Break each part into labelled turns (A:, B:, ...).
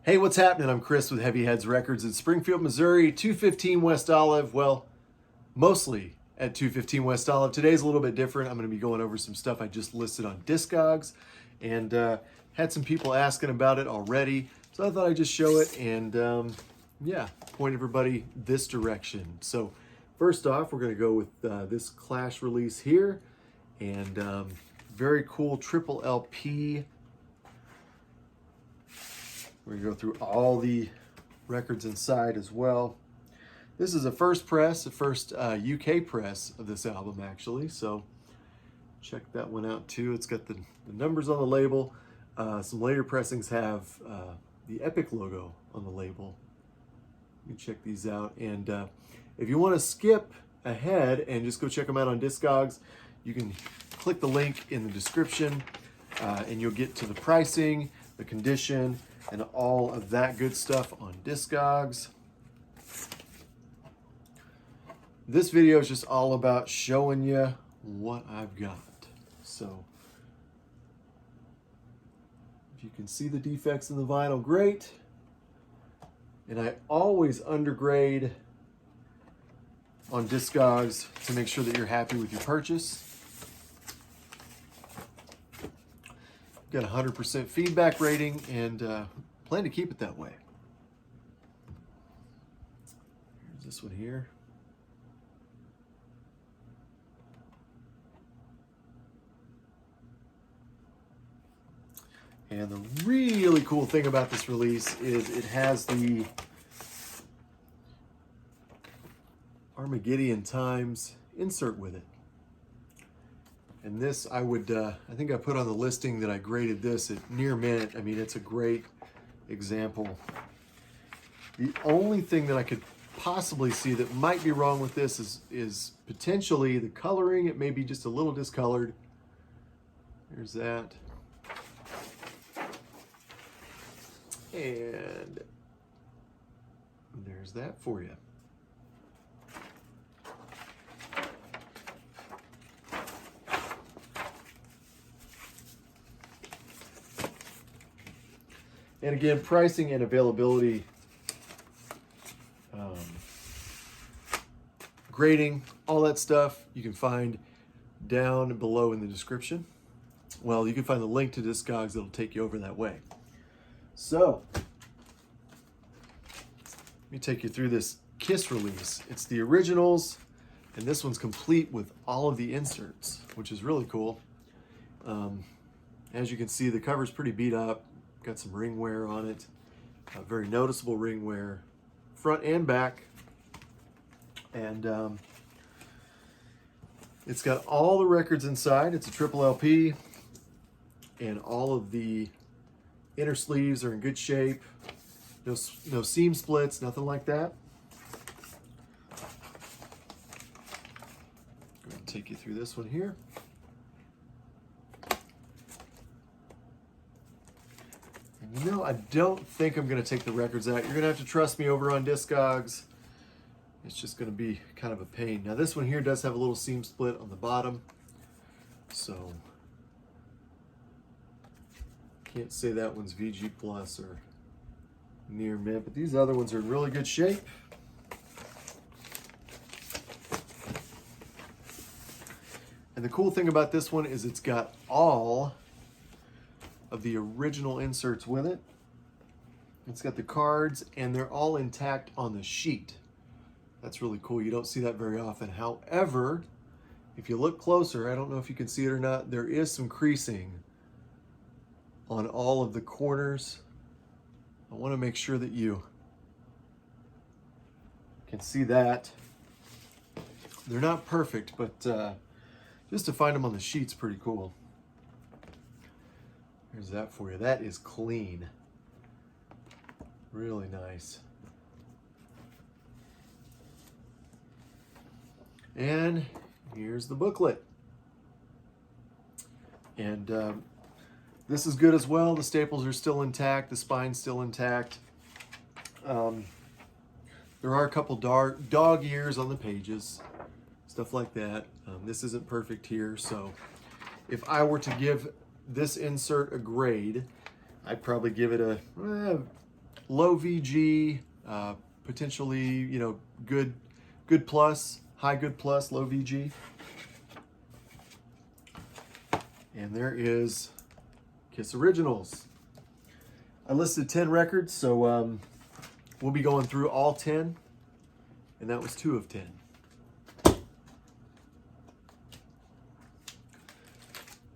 A: Hey, what's happening? I'm Chris with Heavy Heads Records in Springfield, Missouri, 215 West Olive. Well, mostly at 215 West Olive. Today's a little bit different. I'm going to be going over some stuff I just listed on Discogs and had some people asking about it already. So I thought I'd just show it and yeah, point everybody this direction. So first off, we're going to go with this Clash release here and very cool triple LP. We're going to go through all the records inside as well. This is a first press, the first UK press of this album actually, so check that one out too. It's got the numbers on the label. Some later pressings have the Epic logo on the label. You can check these out, and if you want to skip ahead and just go check them out on Discogs, you can click the link in the description and you'll get to the pricing, the condition, and all of that good stuff on Discogs. This video is just all about showing you what I've got. So if you can see the defects in the vinyl, great. And I always undergrade on Discogs to make sure that you're happy with your purchase. Got a 100% feedback rating and plan to keep it that way. Here's this one here. And the really cool thing about this release is it has the Armageddon Times insert with it. And this I think I put on the listing that I graded this at near mint. I mean, it's a great example. The only thing that I could possibly see that might be wrong with this is potentially the coloring. It may be just a little discolored. There's that. And there's that for you. And again, pricing and availability, grading, all that stuff you can find down below in the description. Well, you can find the link to Discogs that'll take you over that way. So, let me take you through this Kiss release. It's the originals, and this one's complete with all of the inserts, which is really cool. As you can see, the cover's pretty beat up. Got some ring wear on it, very noticeable ring wear, front and back. And it's got all the records inside. It's a triple LP, and all of the inner sleeves are in good shape. No seam splits, nothing like that. Go ahead and take you through this one here. And you know, I don't think I'm going to take the records out. You're going to have to trust me over on Discogs. It's just going to be kind of a pain. Now this one here does have a little seam split on the bottom, so can't say that one's VG Plus or near mint, but these other ones are in really good shape. And the cool thing about this one is it's got all of the original inserts with it. It's got the cards, and they're all intact on the sheet. That's really cool. You don't see that very often. However, if you look closer, I don't know if you can see it or not, there is some creasing on all of the corners. I want to make sure that you can see that. They're not perfect, but just to find them on the sheet's pretty cool. Here's that for you. That is clean. Really nice. And here's the booklet. And this is good as well. The staples are still intact. The spine's still intact. There are a couple dog ears on the pages, stuff like that. This isn't perfect here, so if I were to give this insert a grade, I'd probably give it a low VG, potentially, you know, good plus, high good plus, low VG. And there is Kiss Originals. I listed 10 records, so we'll be going through all 10, and that was 2 of 10.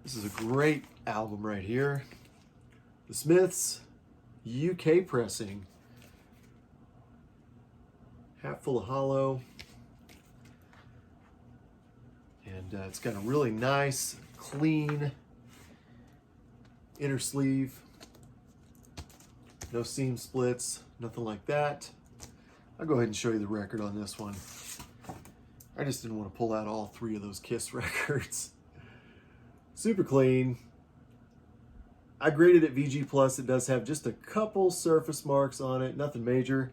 A: This is a great album right here. The Smiths, UK pressing. Half Full of Hollow. And it's got a really nice, clean inner sleeve. No seam splits, nothing like that. I'll go ahead and show you the record on this one. I just didn't want to pull out all 3 of those Kiss records. Super clean. I graded it VG+. It does have just a couple surface marks on it, nothing major.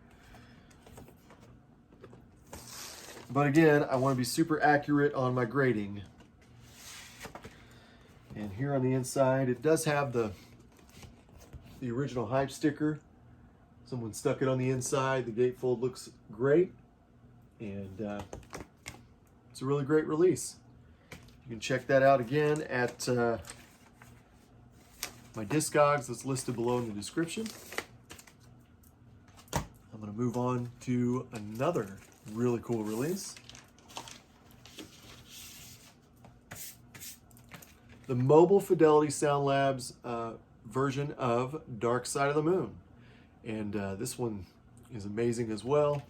A: But again, I want to be super accurate on my grading. And here on the inside, it does have the original hype sticker. Someone stuck it on the inside. The gatefold looks great. And it's a really great release. You can check that out again at my Discogs that's listed below in the description. I'm going to move on to another really cool release. The Mobile Fidelity Sound Labs version of Dark Side of the Moon. And this one is amazing as well.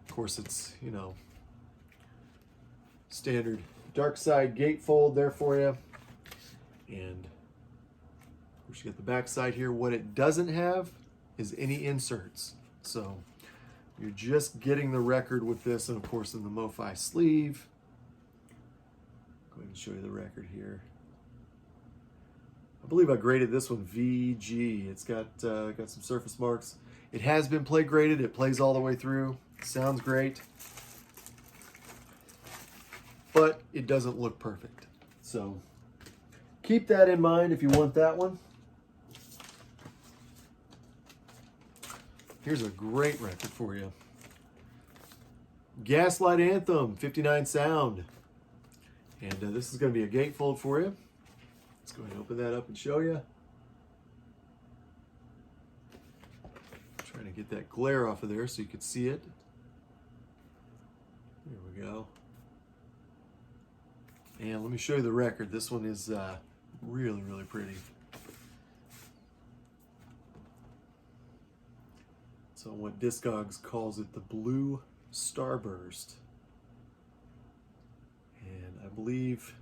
A: Of course, it's, you know, standard Dark Side gatefold there for you. And of course, you got the back side here. What it doesn't have is any inserts. So you're just getting the record with this, and of course in the MoFi sleeve. Go ahead and show you the record here. I believe I graded this one VG. It's got some surface marks. It has been play graded. It plays all the way through. Sounds great. But it doesn't look perfect. So keep that in mind if you want that one. Here's a great record for you. Gaslight Anthem, 59 sound. And this is going to be a gatefold for you. Let's go ahead and open that up and show you. Trying to get that glare off of there so you can see it. There we go. And let me show you the record. This one is really, really pretty. So what Discogs calls it the Blue Starburst. And I believe,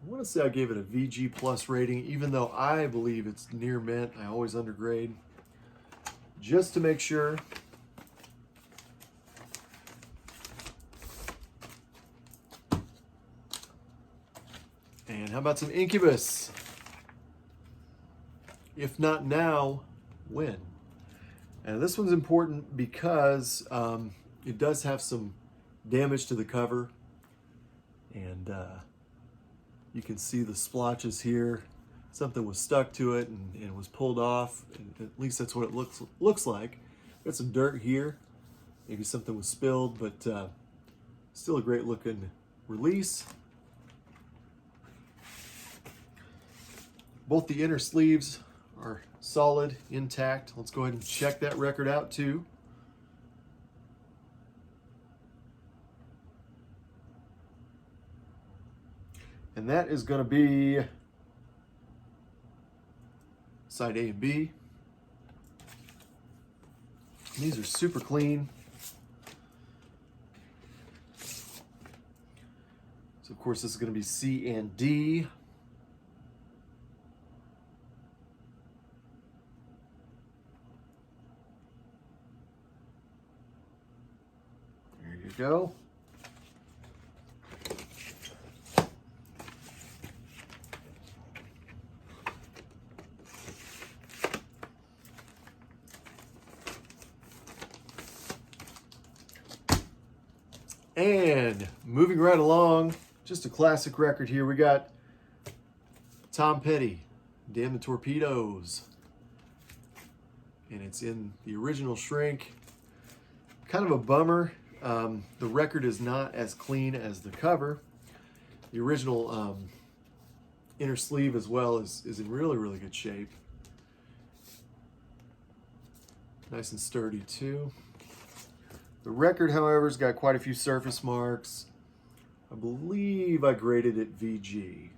A: I want to say I gave it a VG plus rating, even though I believe it's near mint. I always undergrade just to make sure. And how about some Incubus? If not now, when? And this one's important because it does have some damage to the cover. And you can see the splotches here. Something was stuck to it and was pulled off. And at least that's what it looks like. Got some dirt here. Maybe something was spilled, but still a great looking release. Both the inner sleeves are solid, intact. Let's go ahead and check that record out too. And that is going to be side A and B. These are super clean. So of course this is going to be C and D. Go. And moving right along, just a classic record here. We got Tom Petty, Damn the Torpedoes. and it's in the original shrink. Kind of a bummer. The record is not as clean as the cover. The original inner sleeve as well is in really, really good shape. Nice and sturdy too. The record, however, has got quite a few surface marks. I believe I graded it VG.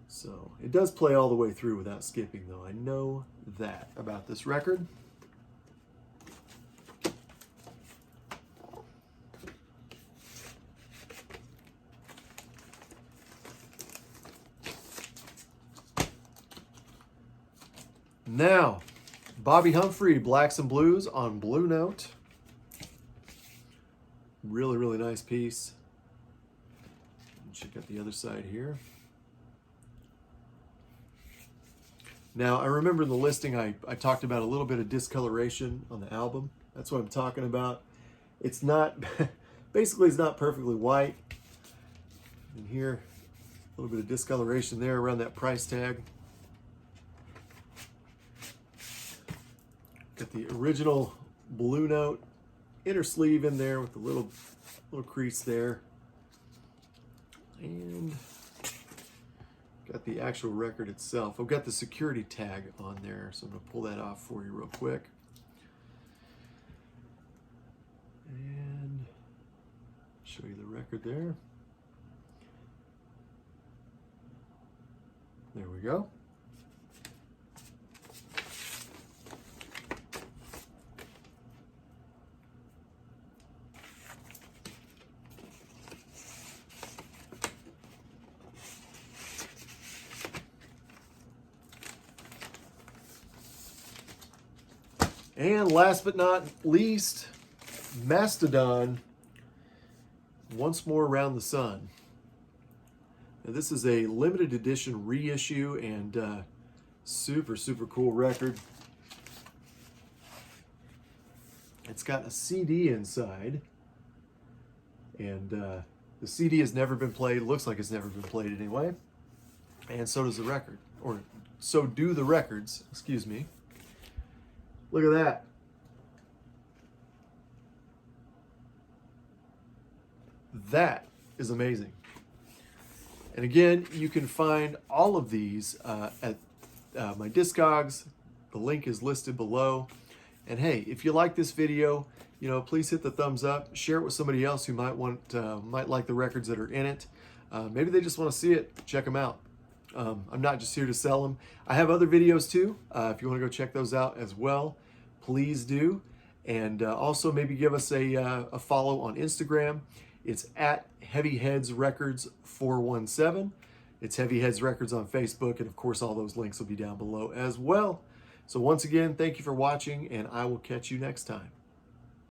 A: So it does play all the way through without skipping, though. I know that about this record. Now, Bobby Humphrey, Blacks and Blues on Blue Note. Really, really nice piece. Check out the other side here. Now, I remember in the listing I talked about a little bit of discoloration on the album. That's what I'm talking about. It's not, basically it's not perfectly white. And here, a little bit of discoloration there around that price tag. Got the original Blue Note inner sleeve in there with the little crease there. And got the actual record itself. I've got the security tag on there, so I'm going to pull that off for you real quick. And show you the record there. There we go. And last but not least, Mastodon, Once More Around the Sun. Now, this is a limited edition reissue and super, super cool record. It's got a CD inside, and the CD has never been played. Looks like it's never been played anyway. And so does the record, or so do the records, excuse me. Look at that. That is amazing. And again, you can find all of these at my Discogs. The link is listed below. And hey, if you like this video, please hit the thumbs up. Share it with somebody else who might like the records that are in it. Maybe they just want to see it. Check them out. I'm not just here to sell them. I have other videos too. If you want to go check those out as well, please do. And also maybe give us a follow on Instagram. It's at Heavyheads Records 417. It's Heavyheads Records on Facebook. And of course, all those links will be down below as well. So once again, thank you for watching, and I will catch you next time.